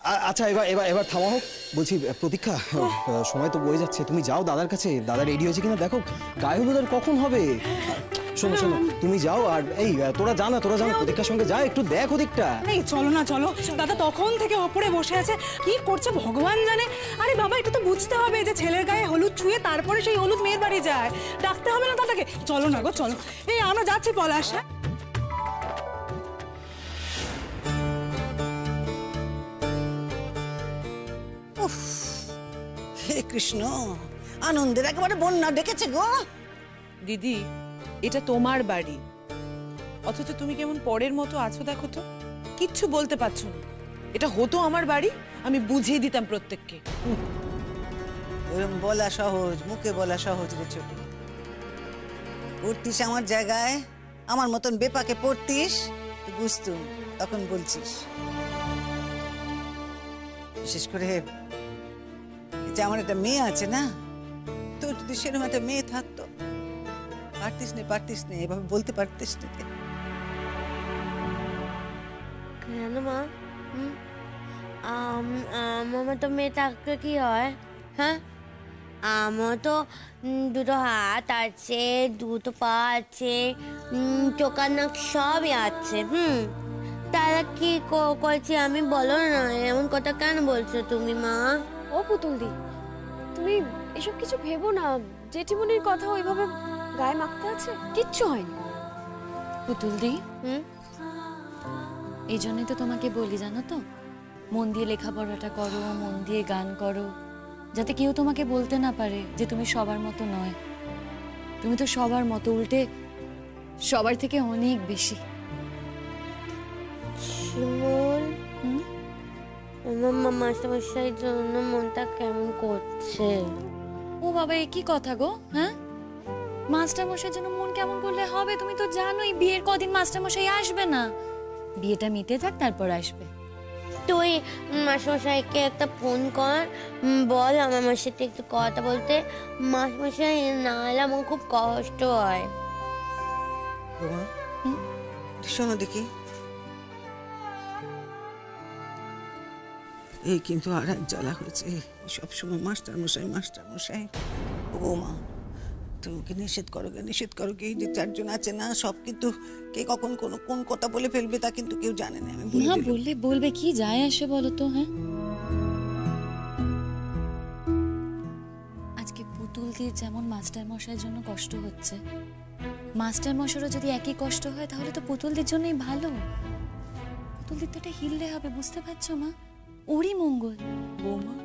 আচ্ছা এবার এবার এবার থামা হোক। বলছি প্রতীক্ষা, সময় তো বয়ে যাচ্ছে, তুমি যাও দাদার কাছে, দাদা রেডি হয়েছে কিনা দেখো। গায়ে হলুদ আর কখন হবে? শোনো শোনো, তুমি যাও। আর এই তোরা জানা প্রতীক্ষার সঙ্গে যা, একটু দেখ ওদিকটা। এই চলো না, চলো। দাদা তখন থেকে ওপরে বসে আছে, কি করছে ভগবান জানে। আরে বাবা, এটা তো বুঝতে হবে যে ছেলের গায়ে হলুদ ছুঁয়ে তারপরে সেই হলুদ মেয়ের বাড়ি যায়। ডাকতে হবে না দাদাকে? চলো না গো, চলো। এই আমরা যাচ্ছি পলাশ। হে কৃষ্ণ, আনন্দের একেবারে বন্যা ডেকেছে গো। দিদি, এটা তোমার বাড়ি, অথচ তুমি কেমন পরের মতো আছো দেখো তো। কিচ্ছু বলতে পারছো না। এটা হতো আমার বাড়ি, আমি বুঝিয়ে দিতাম প্রত্যেককে। বলা সহজ, মুখে বলা সহজ রে ছোট। পড়তিস আমার জায়গায়, আমার মতন বেপাকে পড়তিস, বুঝতুম, তখন বলছিস। বিশেষ করে যে আমার একটা মেয়ে আছে না, তোর যদি সেরকম একটা মেয়ে থাকতো, পারতিস নে এভাবে বলতে পারতিস না। কেন মা? আমার তো মেয়ে থাকলে কি হয়? হ্যাঁ, আমার তো দুটো হাত আছে, দুটো পা আছে, চোখার নাক সবই আছে। তারা কি করছে আমি বলো না, এমন কথা কেন বলছো তুমি মা? ও পুতুলদি, তুমি এসব কিছু ভেবো না। জেঠিমনির কথা ওইভাবে গায়ে মাখতে আছে, কিচ্ছু হয়নি। পুতুলদি, এই জন্যই তো তোমাকে বলি জানো তো, মন দিয়ে লেখাপড়াটা করো, মন দিয়ে গান করো, যাতে কেউ তোমাকে বলতে না পারে যে তুমি সবার মতো নয়। তুমি তো সবার মতো, উল্টে সবার থেকে অনেক বেশি। শিমুল, আমার মাস্টারমশাইয়ের জন্য মনটা কেমন করছে। ও বাবা, এ কি কথা গো? হ্যাঁ, মাস্টারমশাইয়ের জন্য মন কেমন করলে হবে? তুমি তো জানোই বিয়ের কদিন মাস্টারমশাই আসবে না। বিয়েটা মিটে যাক, তারপর আসবে। তুই মাস্টারমশাইকে একটা ফোন কর, বল আমার সাথে একটু কথা বলতে। মাস্টারমশাই না এলে আমার খুব কষ্ট হয়। শোনো দেখি, এই কিন্তু আর এক জ্বালা হয়েছে সবসময় মাস্টারমশাই। ও মা, তুমি ওকে নিষেধ করো গে। এই যে চারজন আছে না, সব কিন্তু কে কখন কোন কথা বলে ফেলবে তা কিন্তু কেউ জানে না। আমি না বললে বলবে, কি যায় আসে বলো তো। হ্যাঁ, আজকে পুতুলদির যেমন মাস্টারমশাইয়ের জন্য কষ্ট হচ্ছে, মাস্টারমশাইয়েরও যদি একই কষ্ট হয় তাহলে তো পুতুলদির জন্যই ভালো। পুতুলদির তো এটা হিললে হবে, বুঝতে পারছো মা? ওরই মঙ্গল। বৌমা,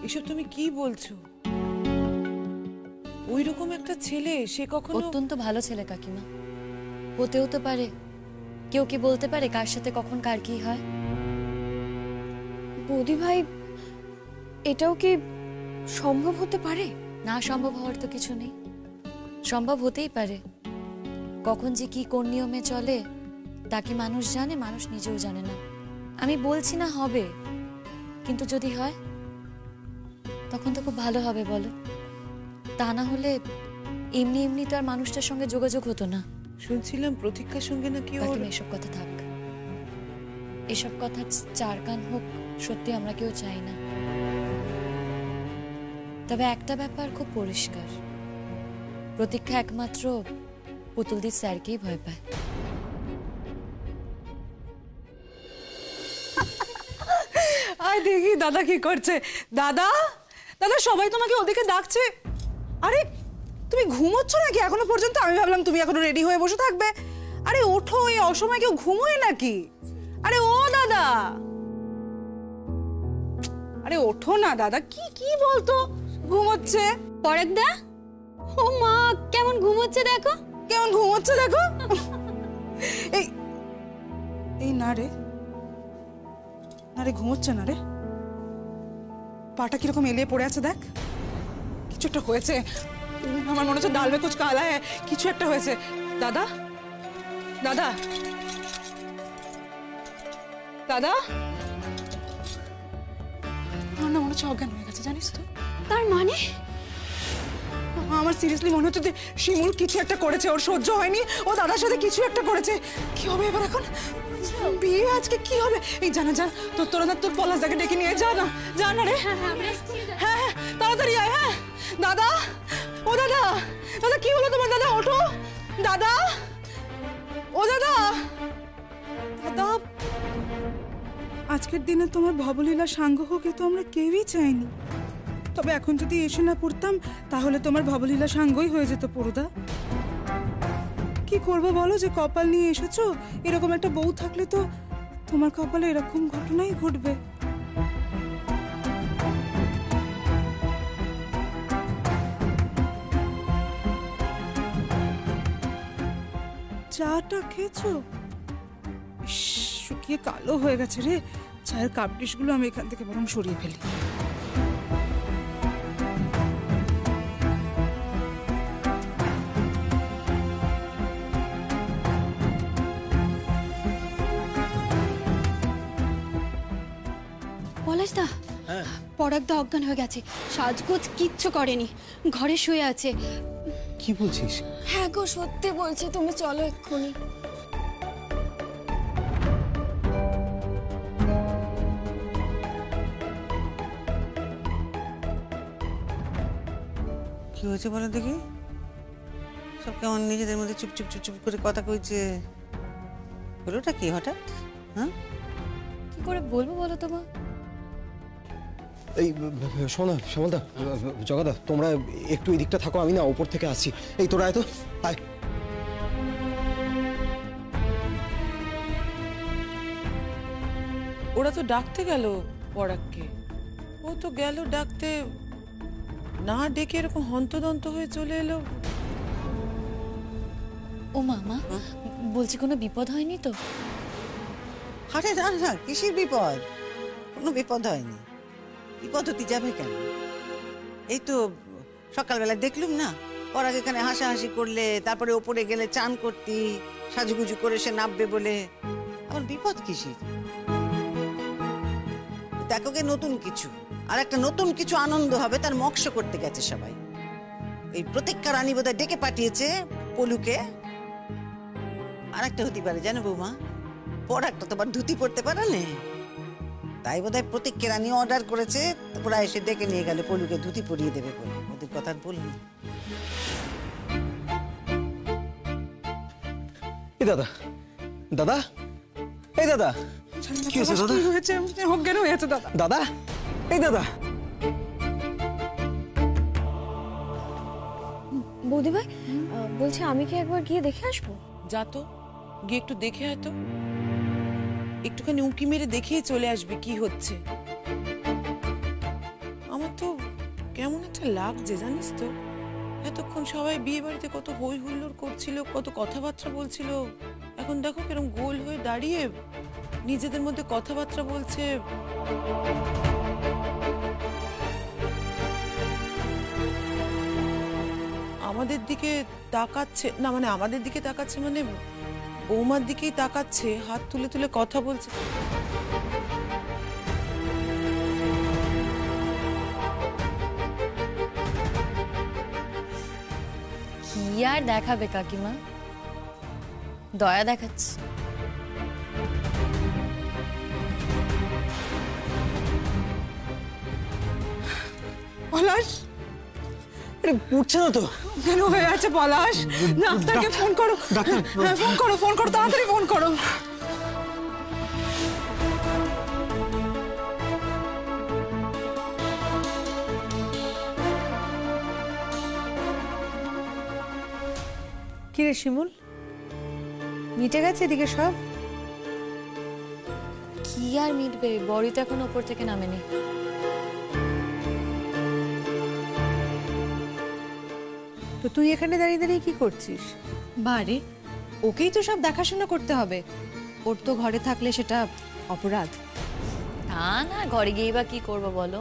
এসব তুমি কি বলছো? ওই রকম একটা ছেলে, সে কখনো... অত্যন্ত ভালো ছেলে কাকিমা, হতেও তো পারে। কেউ কি বলতে পারে কার সাথে কখন কার কি হয়? বৌদি ভাই, এটাও কি সম্ভব হতে পারে? না সম্ভব হওয়ার তো কিছু নেই, সম্ভব হতেই পারে। কখন যে কি কোন নিয়মে চলে তা কি মানুষ জানে? মানুষ নিজেও জানে না। আমি বলছি না হবে, কিন্তু যদি হয় তখন তো খুব ভালো হবে বলো। তা না হলে এমনি এমনি তো আর মানুষটার সঙ্গে যোগাযোগ হতো না। শুনছিলাম প্রতীক্ষার সঙ্গে নাকি এসব কথা থাক, এসব কথা চার কান হোক, সত্যি আমরা কেউ চাই না। তবে একটা ব্যাপার খুব পরিষ্কার, প্রতীক্ষা একমাত্র পুতুলদির স্যারকেই ভয় পায়। আয় দেখি দাদা কি করছে। দাদা, সবাই তোমাকে ওদিকে ডাকছে। আরে তুমি ঘুমোচ্ছ নাকি এখনো পর্যন্ত? আমি ভাবলাম তুমি এখনো রেডি হয়ে বসে থাকবে। আরে ওঠো, এই অসময় কেউ ঘুমোয় নাকি? আরে ও দাদা, আরে ওঠো না দাদা। কি বলতো ঘুমোচ্ছে? পরাগদা, ও মা কেমন ঘুমোচ্ছে দেখো। এই না রে, ঘুমোচ্ছে না রে। পাটা কিরকম এলিয়ে পড়ে আছে দেখ। কিছু একটা হয়েছে, আমার মনে হচ্ছে ডাল মে কুছ কালা হ্যায়, কিছু একটা হয়েছে। দাদা, আমার না মনে হচ্ছে অজ্ঞান হয়ে গেছে, জানিস তো? তার মানে আমার সিরিয়াসলি মনে হচ্ছে যে শিমুল কিছু একটা করেছে, ওর সহ্য হয়নি, ও দাদার সাথে কিছু একটা করেছে। কি হবে এবার এখন? বিয়ে আজকে কি হবে? এই জানা যা, তোরা না তোর পলাশদাকে ডেকে নিয়ে যা না, যা না রে। হ্যাঁ হ্যাঁ তাড়াতাড়ি আয়। হ্যাঁ দাদা, ও দাদা, দাদা কি হলো তোমার? দাদা ওঠো, দাদা, ও দাদা, দাদা। আজকের দিনে তোমার ভবলীলা সাঙ্গ হোক এ তো আমরা কেউই চাইনি, তবে এখন যদি এসে না পড়তাম তাহলে তোমার ভবলীলা সাঙ্গই হয়ে যেত পড়ুদা। কি করবো বলো, যে কপাল নিয়ে এসেছো, এরকম একটা বউ থাকলে তো তোমার কপালে এরকম ঘটনাই ঘটবে। চাটা খেয়েছো? ইস, শুকিয়ে কালো হয়ে গেছে রে। চায়ের কাপ ডিশগুলো আমি এখান থেকে বরং সরিয়ে ফেলি। পলাশদা, পরাগদা অজ্ঞান হয়ে গেছে, সাজগোজ কিচ্ছু করেনি, ঘরে শুয়ে আছে। কি বলছিস? হ্যাঁ গো, সত্যি বলছি, তুমি চলো এক্ষুনি। কি হয়েছে বলো দেখি? সব কেমন নিজেদের মধ্যে চুপ চুপ চুপ চুপ করে কথা কইছে, হলোটা কি হঠাৎ? হ্যাঁ, কি করে বলবো বলো তো মা? এই শোনা শ্যামলদা, জগাদা, তোমরা একটু এই দিকটা থাকো, আমি না ওপর থেকে আসছি। এই তোরা আয় তো, আয়। ওরা তো ডাকতে গেল পরাগকে, ও তো গেল ডাকতে, না ডেকে এরকম হন্তদন্ত হয়ে চলে এলো। ও মামা, বলছি কোনো বিপদ হয়নি তো? আরে না না, কিসের বিপদ? কোনো বিপদ হয়নি। বিপদ হতে যাবে কেন? এই তো সকালবেলা দেখলুম না, পরাগ এখানে হাসাহাসি করলে, তারপরে ওপরে গেলে চান করতি, সাজুগুজু করে সে নামবে বলে। আমার বিপদ কিসের? দেখো গে নতুন কিছু, আর একটা নতুন কিছু আনন্দ হবে, তার মক্ষ করতে গেছে সবাই। এই প্রতীক্ষা রানী বোধহয় ডেকে পাঠিয়েছে পলুকে। আর একটা হতে পারে জানো বৌমা, পরাগটা তোমার ধুতি পড়তে পারে না, তাই বোধহয় প্রতীক্ষা রানী অর্ডার করেছে, ওরা এসে ডেকে নিয়ে গেল পলুকে ধুতি পরিয়ে দেবে বলে। ওদের কথা আর বলিনি। এই দাদা, দাদা, এই দাদা, কি হয়েছে দাদা? কি হয়েছে? অজ্ঞান হয়ে আছে দাদা। দাদা, এই দাদা। বৌদিভাই, বলছি আমি কি একবার গিয়ে দেখে আসবো? যা তো, গিয়ে একটু দেখে আয় তো, একটুখানি উঁকি মেরে দেখেই চলে আসবে কি হচ্ছে। আমার তো কেমন একটা লাগছে জানিস তো, এতক্ষণ সবাই বিয়ে বাড়িতে কত হই হুল্লোড় করছিল, কত কথাবার্তা বলছিল, এখন দেখো কিরকম গোল হয়ে দাঁড়িয়ে নিজেদের মধ্যে কথাবার্তা বলছে। আমাদের দিকে তাকাচ্ছে না, মানে আমাদের দিকে তাকাচ্ছে মানে বৌমার দিকেই তাকাচ্ছে, হাত তুলে তুলে কথা বলছে। কি আর দেখাবে কাকিমা, দয়া দেখাচ্ছে। পলাশ, আরে উঠছে না তো। কেন হয়ে আছে পলাশ? ডাক্তারকে ফোন করো। হ্যাঁ, ফোন করো, ফোন করো, তাড়াতাড়ি ফোন করো। কি রে শিমুল, মিটে গেছে এদিকে সব? কি আর মিটবে, বড়ি তো এখন ওপর থেকে নামেনি। তো তুই এখানে দাঁড়িয়ে দাঁড়িয়ে কি করছিস? বারে, ওকেই তো সব দেখাশোনা করতে হবে, ওর তো ঘরে থাকলে সেটা অপরাধ। না না, ঘরে গিয়ে বা কি করবো বলো?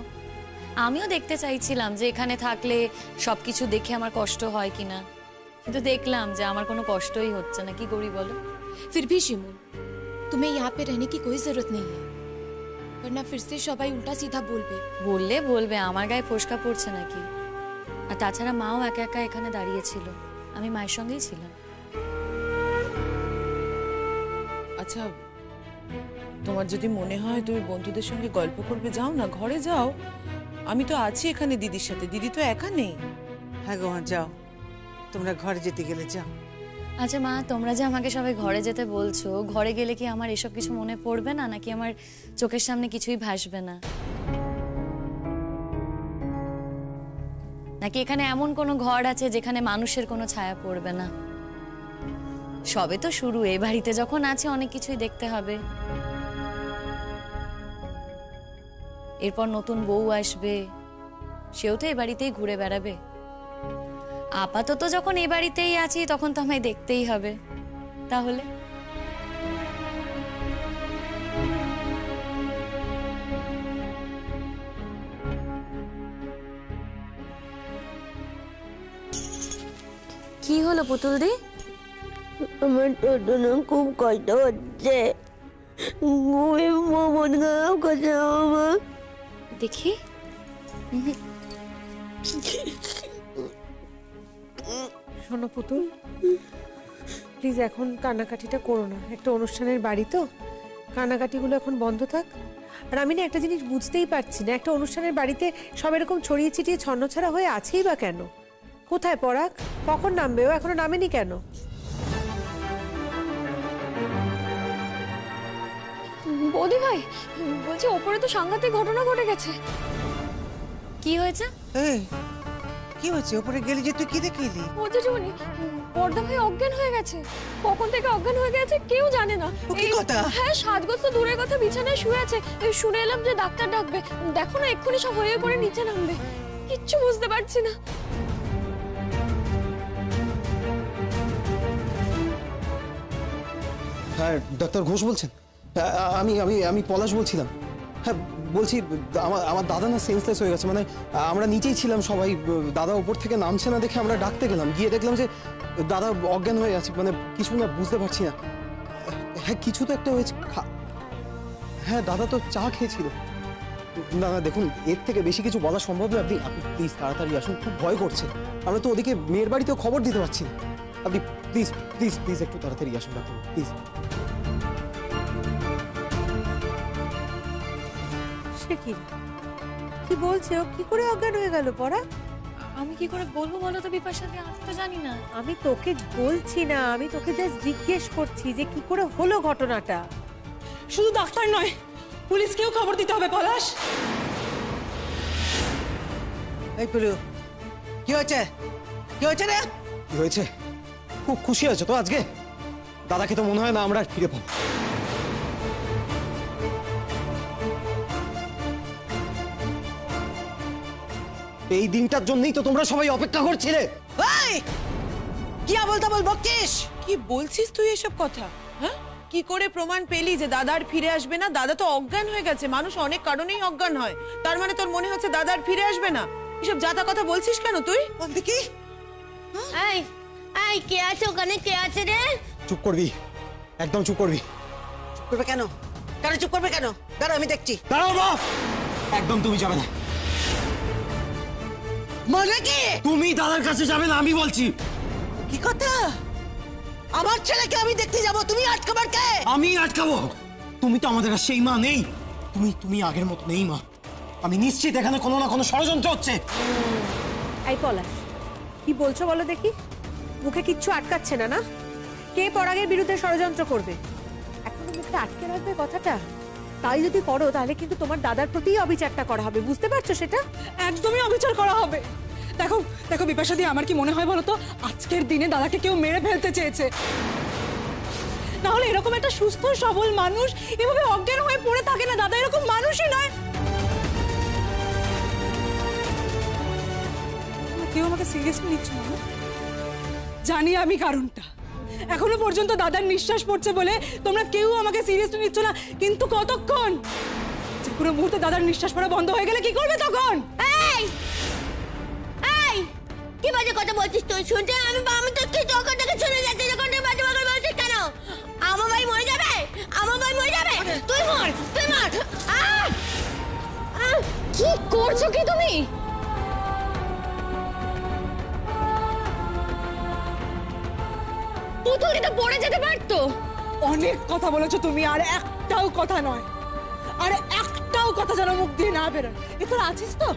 আমিও দেখতে চাইছিলাম যে এখানে থাকলে সবকিছু দেখে আমার কষ্ট হয় কিনা, কিন্তু দেখলাম যে আমার কোনো কষ্টই হচ্ছে না। কি করি বলো? फिर भी शिमुल, तुम्हें यहाँ पे रहने की कोई जरूरत नहीं है, वरना फिर से सबाई उल्टा सीधा बोलबे। বললে বলবে, আমার গায়ে ফোসকা পড়ছে নাকি? আর তাছাড়া মাও একা একা এখানে দাঁড়িয়েছিল, আমি মায়ের সঙ্গেই ছিলাম। আচ্ছা তোমার যদি মনে হয় তুমি বন্ধুদের সঙ্গে গল্প করবে, যাও না, ঘরে যাও। আমি তো আছি এখানে দিদির সাথে, দিদি তো একা নেই। হ্যাঁ গো মা, যাও, তোমরা ঘরে যেতে গেলে যাও। আচ্ছা মা, তোমরা যে আমাকে সবাই ঘরে যেতে বলছো, ঘরে গেলে কি আমার এসব কিছু মনে পড়বে না, নাকি আমার চোখের সামনে কিছুই ভাসবে না? নাকি এখানে এমন কোনো ঘর আছে যেখানে মানুষের কোনো ছায়া পড়বে না? সবে তো শুরু, এই বাড়িতে যখন আছে অনেক কিছুই দেখতে হবে। এরপর নতুন বউ আসবে, সেও তো এ বাড়িতেই ঘুরে বেড়াবে। আপাতত যখন এ বাড়িতেই আছি তখন তো আমায় দেখতেই হবে। তাহলে কি হলো পুতুল দি? আমার তো না খুব কষ্ট হচ্ছে, মন খারাপ করছে আমার। দেখি। শোনো পুতুল, প্লিজ এখন কান্নাকাটিটা করো না। একটা অনুষ্ঠানের বাড়ি তো, কান্নাকাটিগুলো এখন বন্ধ থাক। আর আমি না একটা জিনিস বুঝতেই পারছি না, একটা অনুষ্ঠানের বাড়িতে সব এরকম ছড়িয়ে ছিটিয়ে ছন্নছাড়া হয়ে আছেই বা কেন? কোথায় পরাগ? কখন নামবে? ও এখনো নামেনি কেন? বৌদি ভাই বলছি, ওপরে তো সাংঘাতিক ঘটনা ঘটে গেছে। কি হয়েছে? এই কি হয়েছে? ওপরে গেলি যে তুই কি দেখলি? ও জেঠুমনি, বড়দা ভাই অজ্ঞান হয়ে গেছে। কখন থেকে অজ্ঞান হয়ে গেছে কেউ জানে না। ও কি কথা? হ্যাঁ, সাজগোজ তো দূরের কথা, বিছানায় শুয়ে আছে। শুনে এলাম যে ডাক্তার ডাকবে। দেখো না, এক্ষুনি সব হয়ে পড়ে নিচে নামবে। কিচ্ছু বুঝতে পারছি না। হ্যাঁ, ডাক্তার ঘোষ বলছেন? আমি আমি আমি পলাশ বলছিলাম। হ্যাঁ বলছি, আমার দাদা না সেন্সলেস হয়ে গেছে। মানে আমরা নিচেই ছিলাম সবাই, দাদা উপর থেকে নামছে না দেখে আমরা ডাকতে গেলাম, গিয়ে দেখলাম যে দাদা অজ্ঞান হয়ে আছে। মানে কিছু না বুঝতে পারছি না। হ্যাঁ কিছু তো একটা হয়েছে। হ্যাঁ দাদা তো চা খেয়েছিল। না না দেখুন, এর থেকে বেশি কিছু বলা সম্ভব নয়। আপনি আপনি প্লিজ তাড়াতাড়ি আসুন, খুব ভয় করছে। আমরা তো ওদিকে মেয়ের বাড়িতেও খবর দিতে পারছি না। আপনি প্লিজ প্লিজ প্লিজ একটু তাড়াতাড়ি আসুন ডাক্তার, প্লিজ। সে কি কি বলছে? ও কি করে অজ্ঞান হয়ে গেল পরাগ? আমি কি করে বলবো বলো তো বিপাশা দি, আমি তো জানি না। আমি তোকে বলছি না, আমি তোকে জাস্ট জিজ্ঞেস করছি যে কি করে হলো ঘটনাটা। শুধু ডাক্তার নয়, পুলিশকেও খবর দিতে হবে পলাশ। এই পুরু, কি হয়েছে? কি হয়েছে রে? কি হয়েছে? খুব খুশি হয়েছে তো আজকে? দাদাকে তো মনে হয় না আমরা আর ফিরে পাবো। এই দিনটার জন্যই তো তোমরা সবাই অপেক্ষা করছিলে। এই কি বলতে বকছিস? কি বলছিস তুই এসব কথা? হ্যাঁ, কি করে প্রমাণ পেলি যে দাদা আর ফিরে আসবে না? দাদা তো অজ্ঞান হয়ে গেছে, মানুষ অনেক কারণেই অজ্ঞান হয়। তার মানে তোর মনে হচ্ছে দাদা আর ফিরে আসবে না? এসব জাতা কথা বলছিস কেন তুই? বল দেখি। এই এই কে আছে ওখানে? কে আছে রে? চুপ করবি, একদম চুপ করবি। চুপ করবে কেন? কেন চুপ করবে কেন? দাঁড়াও, আমি দেখছি। দাঁড়াও বাপ, একদম তুমি যাবে না। মানে কি? তুমি দাদার কাছে যাবে না, আমি বলছি। কি কথা? আমার ছেলেকে আমি দেখতে যাব, তুমি আটকাবার কে? আমি আটকাবো? তুমি তো আমাদের আর সেই মা নেই। তুমি তুমি আগের মতো নেই মা। আমি নিশ্চিত এখানে কোনো না কোনো ষড়যন্ত্র হচ্ছে। এই পলাশ, কি বলছো বলো দেখি? মুখে কিচ্ছু আটকাচ্ছে না না? কে পরাগের বিরুদ্ধে ষড়যন্ত্র করবে? এখনো মুখে আটকে রাখবে কথাটা? তাই যদি করো তাহলে কিন্তু তোমার দাদার প্রতি অবিচারটা করা হবে, বুঝতে পারছো সেটা? একদমই অবিচার করা হবে। দেখো দেখো বিপাশা দি, আমার কি মনে হয় বলো তো, আজকের দিনে দাদাকে কেউ মেরে ফেলতে চেয়েছে। না হলে এরকম একটা সুস্থ সবল মানুষ এভাবে অজ্ঞান হয়ে পড়ে থাকে না। দাদা এরকম মানুষই নয়। কেউ আমাকে সিরিয়াসলি নিচ্ছে না। জানি আমি কারণটা। এখনো পর্যন্ত দাদার নিঃশ্বাস পড়ছে বলে তোমরা কেউ আমাকে সিরিয়াসলি নিচ্ছ না। কিন্তু কতক্ষণ? যে পুরো মুহূর্তে দাদার নিঃশ্বাস পড়া বন্ধ হয়ে গেলে কি করবে তখন? এই এই কি বাজে কথা বলছিস তুই? শুনতে আমি তো কি তখন থেকে শুনে যাচ্ছি, যখন তুই বাজে কথা বলছিস কেন? আমার ভাই মরে যাবে, আমার ভাই মরে যাবে। তুই মর, তুই মর। কি করছো কি তুমি? পুতুলটা পড়ে যেতে পারতো। অনেক কথা বলেছো তুমি, আর একটাও কথা নয়, আরে একটাও কথা যেন মুখ দিয়ে না বেরোয়। এ তোর আছিস তো?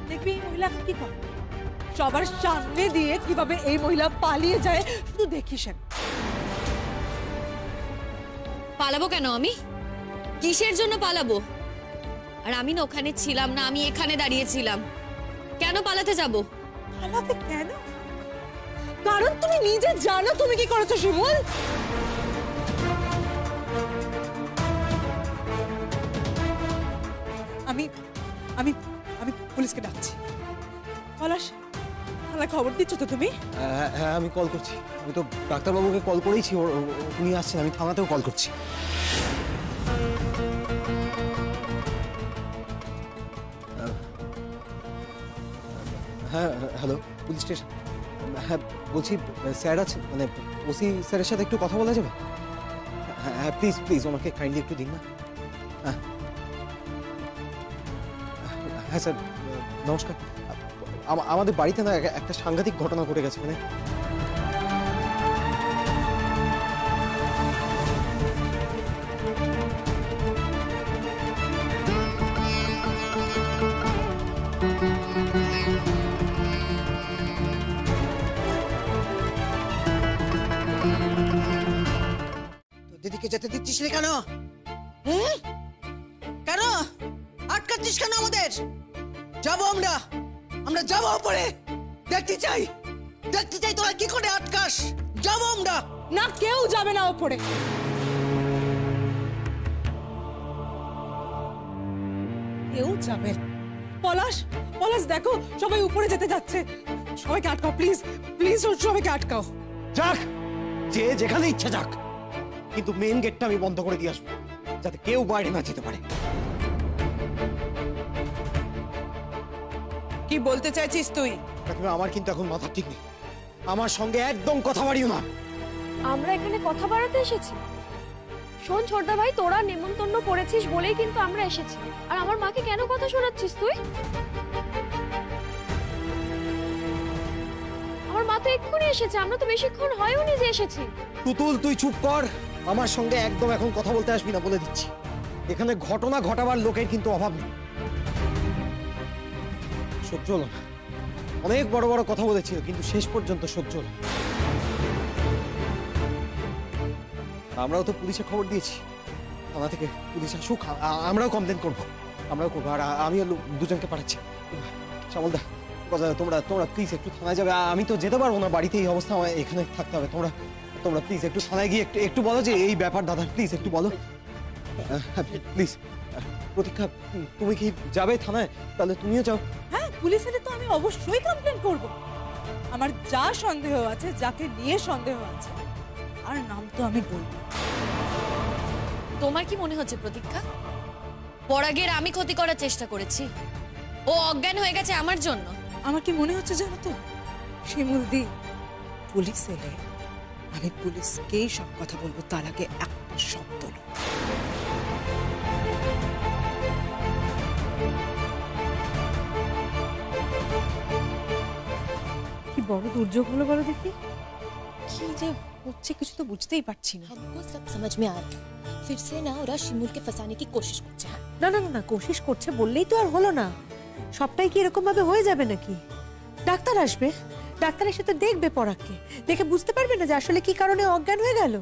দেখবি এই মহিলা এখন কি করে, সবার সামনে দিয়ে কিভাবে এই মহিলা পালিয়ে যায় শুধু দেখিস। পালাবো কেন আমি? কিসের জন্য পালাবো? আর আমি না ওখানে ছিলাম না, আমি এখানে দাঁড়িয়েছিলাম। কেন পালাতে যাব? পালাতে কেন? কারণ তুমি নিজে জানো তুমি কি করেছো শিমুল। আমি আমি আমি পুলিশকে ডাকছি। পলাশ, থানায় খবর দিচ্ছ তো তুমি? হ্যাঁ আমি কল করছি, আমি তো ডাক্তারবাবুকে কল করেইছি, উনি আসছেন, আমি থানাতেও কল করছি। হ্যাঁ হ্যালো, পুলিশ স্টেশন। হ্যাঁ বলছি স্যার আছে, মানে ওসি স্যারের সাথে একটু কথা বলা যাবে? হ্যাঁ প্লিজ প্লিজ ওনাকে কাইন্ডলি একটু দিন না। হ্যাঁ হ্যাঁ স্যার নমস্কার। আমাদের বাড়িতে না একটা সাংঘাতিক ঘটনা ঘটে গেছে, মানে দিদিকে যেতে দিচ্ছিস না কেন? কেন আটকাচ্ছিস কেন আমাদের? যাবো আমরা, আমরা যাবো উপরে, দেখতে চাই তোরা কি করে আটকাস। যাবো আমরা। না, কেউ যাবে না ওপরে। কেউ যাবে? পলাশ, পলাশ দেখো সবাই উপরে যেতে যাচ্ছে, সবাইকে আটকাও প্লিজ, প্লিজ সবাইকে আটকাও। যাক, যে যেখানে ইচ্ছা যাক, কিন্তু মেইন গেটটা আমি বন্ধ করে দিয়ে আসবো, যাতে কেউ বাইরে না যেতে পারে। কি বলতে চাইছিস তুই? কাকিমা আমার কিন্তু এখন মাথা ঠিক নেই, আমার সঙ্গে একদম কথা বাড়িও না। আমরা এখানে কথা বাড়াতে এসেছি? শোন ছোটদা ভাই, তোরা নেমন্তন্ন করেছিস বলেই কিন্তু আমরা এসেছি। আর আমার মাকে কেন কথা শোনাচ্ছিস তুই? আমার মা তো এক্ষুনি এসেছে, আমরা তো বেশিক্ষণ হয়ওনি যে এসেছি। তুতুল তুই চুপ কর, আমার সঙ্গে একদম এখন কথা বলতে আসবি না বলে দিচ্ছি। এখানে ঘটনা ঘটাবার লোকের কিন্তু অভাব নেই। সহ্য হলো না, অনেক বড় বড় কথা বলেছিল, কিন্তু শেষ পর্যন্ত সহ্য হলো। আমরাও তো পুলিশে খবর দিয়েছি, থানা থেকে পুলিশ আসুক, আমরাও কমপ্লেন করবো, আমরাও করবো। আর আমিও দুজনকে পাঠাচ্ছি। শ্যামলদা, তোমরা প্লিজ একটু থানায় যাবে। আমি তো যেতে পারবো না, বাড়িতে এই অবস্থা, আমার এখানে থাকতে হবে। তোমরা প্লিজ একটু থানায় গিয়ে একটু বলো যে এই ব্যাপার। দাদা প্লিজ একটু বলো, প্লিজ। প্রতীক্ষা, তুমি কি যাবে থানায়? তাহলে তুমিও যাও। হ্যাঁ, পুলিশ এলে তো আমি অবশ্যই কমপ্লেন করব। আমার যা সন্দেহ আছে, যাকে নিয়ে সন্দেহ আছে, আর নাম তো আমি বলবো। তোমার কি মনে হচ্ছে প্রতীক্ষা, পরাগের আমি ক্ষতি করার চেষ্টা করেছি? ও অজ্ঞান হয়ে গেছে আমার জন্য। আমার কি মনে হচ্ছে জানো তো শিমুলদি, পুলিশ এলে আমি পুলিশকেই সব কথা বলবো, তার আগে একটা শব্দ না। কি বড় দুর্যোগ হলো বলো দেখি। কি যে হচ্ছে কিছু তো বুঝতেই পারছি না। हमको सब समझ में आ रहा है फिर से ना ওরা শিমুল के फंसाने की कोशिश করছে। না না না না, কোশিশ করছে বললেই তো আর হলো না। সবটাই কি এরকম ভাবে হয়ে যাবে নাকি? ডাক্তার আসবে, ডাক্তার এসে তো দেখবে পরাগকে, দেখে বুঝতে পারবে না যে আসলে কি কারণে অজ্ঞান হয়ে গেল,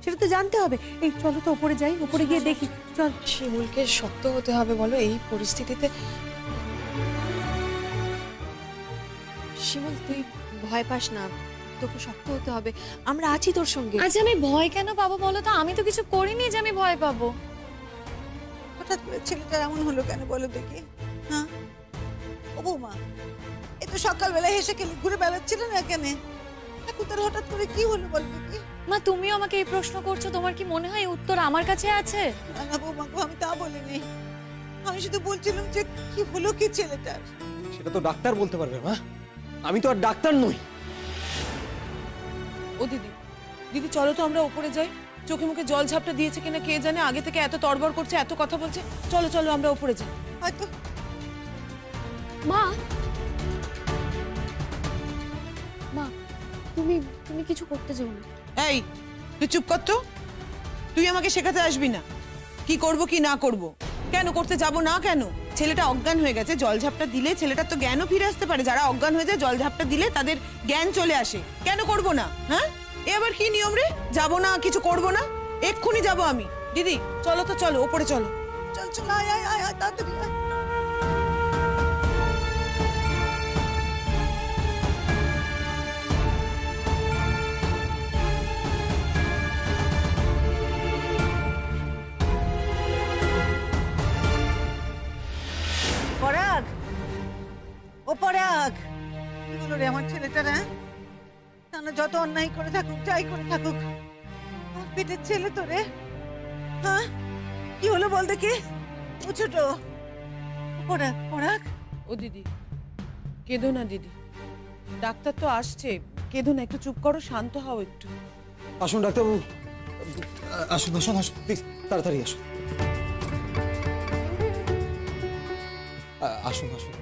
সেটা তো জানতে হবে। এই চলো তো উপরে যাই, উপরে গিয়ে দেখি। চল। শিমুলকে শক্ত হতে হবে বলো এই পরিস্থিতিতে। শিমুল তুই ভয় পাস না, তোকে শক্ত হতে হবে, আমরা আছি তোর সঙ্গে। আচ্ছা আমি ভয় কেন পাবো বলো তো? আমি তো কিছু করিনি যে আমি ভয় পাবো। হঠাৎ করে ছেলেটা এমন হলো কেন বলো দেখি? হ্যাঁ ও বৌমা, এ তো সকালবেলা হেসে খেলে ঘুরে বেড়াচ্ছিল না কেন? এখন তোর হঠাৎ করে কি হলো বল দেখি? মা তুমিও আমাকে এই প্রশ্ন করছো, তোমার কি মনে হয় উত্তর আমার কাছে আছে? না না বৌমা গো, আমি তা বলিনি, আমি শুধু বলছিলাম যে কি হলো কি ছেলেটার। সেটা তো ডাক্তার বলতে পারবে মা, আমি তো আর ডাক্তার নই। ও দিদি, দিদি চলো তো আমরা উপরে যাই। চোখে মুখে জল ঝাপটা দিয়েছে কিনা কে জানে, আগে থেকে এত তড়বড় করছে, এত কথা বলছে। চলো চলো আমরা উপরে যাই। হয়তো মা, মা তুমি কিছু করতে যেও না। এই তুই চুপ কর তো, তুই আমাকে শেখাতে আসবি না। কি করব কি না করব? কেন করতে যাব না কেন? ছেলেটা অজ্ঞান হয়ে গেছে, জলঝাপটা দিলে ছেলেটার তো জ্ঞানও ফিরে আসতে পারে। যারা অজ্ঞান হয়ে যায় জলঝাপটা দিলে তাদের জ্ঞান চলে আসে। কেন করব না? হ্যাঁ, এ আবার কি নিয়ম রে? যাব না, কিছু করব না? এক্ষুনি যাব আমি। দিদি চলো তো, চলো ওপরে চলো। চল চল, আয় আয় আয় আয়, তাড়াতাড়ি আয়। পরাগ, ও পরাগ, কি হলো রে আমার ছেলেটার? হ্যাঁ, না যত অন্যায় করে থাকুক, যাই করে থাকুক, তোর পেটের ছেলে তো রে। হ্যাঁ, কি হলো বল দেখি। ও ছোট পরাগ, পরাগ। ও দিদি, কেঁদো না দিদি, ডাক্তার তো আসছে, কেঁদো না, একটু চুপ করো, শান্ত হও একটু। আসুন ডাক্তারবাবু, আসুন আসুন আসুন, প্লিজ তাড়াতাড়ি আসুন। আসুন আসুন,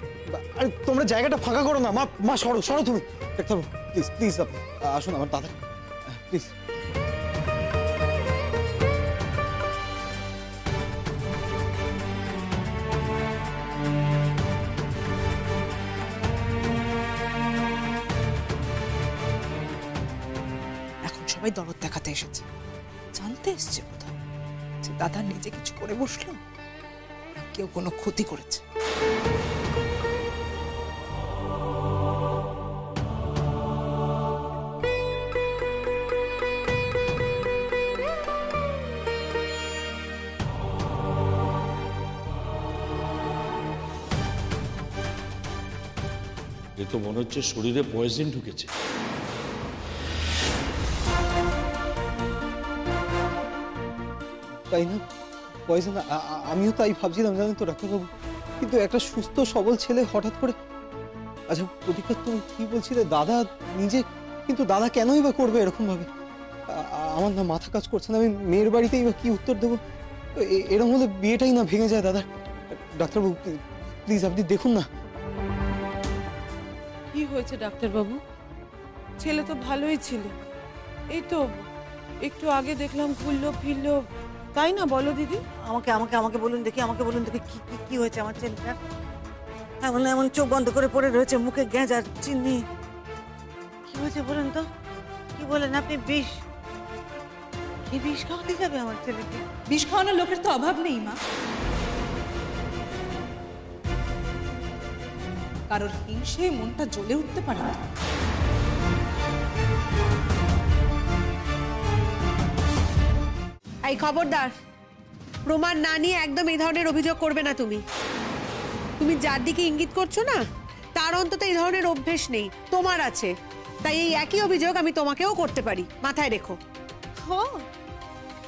আরে তোমরা জায়গাটা ফাঁকা করো না। মা মা সরো সরো তুমি। ডাক্তারবাবু প্লিজ প্লিজ আসুন আমার দাদা, প্লিজ। এখন সবাই দরদ দেখাতে এসেছে, জানতে এসছে কোথাও যে দাদা নিজে কিছু করে বসলো, না কেউ কোনো ক্ষতি করেছে। এ তো মনে হচ্ছে শরীরে পয়জন ঢুকেছে। তাই না, পয়জন? আমিও তাই ভাবছিলাম জানেন তো ডাক্তারবাবু, কিন্তু একটা সুস্থ সবল ছেলে হঠাৎ করে। আচ্ছা প্রতীক্ষা, তুমি কি বলছিলে দাদা নিজে? কিন্তু দাদা কেনই বা করবে এরকম ভাবে? আমার না মাথা কাজ করছে না, আমি মেয়ের বাড়িতেই বা কি উত্তর দেবো? এরকম হলে বিয়েটাই না ভেঙে যায় দাদা। ডাক্তারবাবু প্লিজ আপনি দেখুন না। কি হয়েছে ডাক্তারবাবু? ছেলে তো ভালোই ছিল, এই তো একটু আগে দেখলাম ঘুরলো ফিরলো, তাই না? বলো দিদি। আমাকে আমাকে আমাকে বলুন দেখি, আমাকে বলুন দেখি, কি কি কি হয়েছে আমার ছেলেটার? এমন এমন চোখ বন্ধ করে পড়ে রয়েছে, মুখে গ্যাঁজ আর চিনি। কি হয়েছে বলুন তো? কি বলেন আপনি? বিষ? কি বিষ খাওয়াতে যাবে আমার ছেলেকে? বিষ খাওয়ানোর লোকের তো অভাব নেই মা। কারোর হিংসে মনটা জ্বলে উঠতে পারে না। এই খবরদার, প্রমাণ না নিয়ে একদম এই ধরনের অভিযোগ করবে না তুমি। তুমি যার দিকে ইঙ্গিত করছো না, তার অন্তত এই ধরনের অভ্যেস নেই, তোমার আছে। তাই এই একই অভিযোগ আমি তোমাকেও করতে পারি, মাথায় রেখো।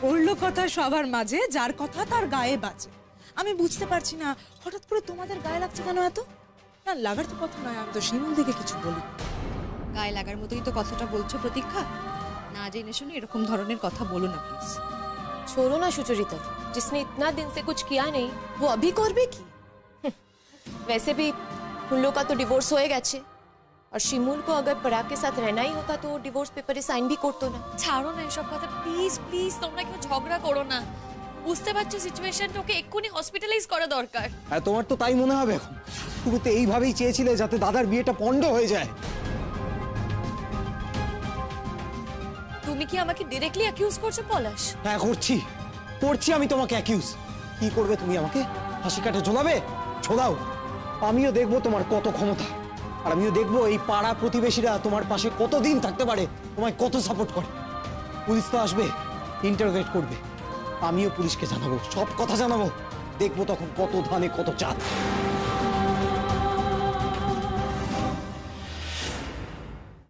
পড়লো কথা সবার মাঝে, যার কথা তার গায়ে বাজে। আমি বুঝতে পারছি না হঠাৎ করে তোমাদের গায়ে লাগছে কেন এত? না লাগার তো কথা নয়, আমি তো শিমুল দিকে কিছু বলি। গায়ে লাগার মতোই তো কথাটা বলছো প্রতীক্ষা, না জেনে শুনে এরকম ধরনের কথা বলো না প্লিজ। छोड़ो ना सुचरिता, जिसने इतना दिन से कुछ किया नहीं वो अभी कर भी की। वैसे भी उन लोग का तो डिवोर्स हो गए, और शिमूल को अगर पराग के साथ रहना ही होता तो डिवोर्स पेपर साइन भी करतो ना। ছাড়ো না এসব কথা, প্লিজ প্লিজ, তোমরা কেউ ঝগড়া করো না। বুঝতে পারছো সিচুয়েশনটা, ওকে এক্ষুনি হসপিটালাইজ করা দরকার। হ্যাঁ তোমার তো তাই মনে হবে এখন। তুমি তো এইভাবেই চেয়েছিলে যাতে দাদার বিয়েটা পণ্ড হয়ে যায়। তুমি কি আমাকে ডাইরেক্টলি অ্যাকিউজ করছো পলাশ? হ্যাঁ করছি, করছি আমি তোমাকে অ্যাকিউজ। কি করবে তুমি আমাকে? হাসি কাটে ঝোলাবে? ঝোলাও, আমিও দেখবো তোমার কত ক্ষমতা। আর আমিও দেখবো এই পাড়া প্রতিবেশীরা তোমার পাশে কতদিন থাকতে পারে, তোমায় কত সাপোর্ট করে। পুলিশ তো আসবে, ইন্টারোগেট করবে, আমিও পুলিশকে জানাবো, সব কথা জানাবো। দেখবো তখন কত ধানে কত চাল।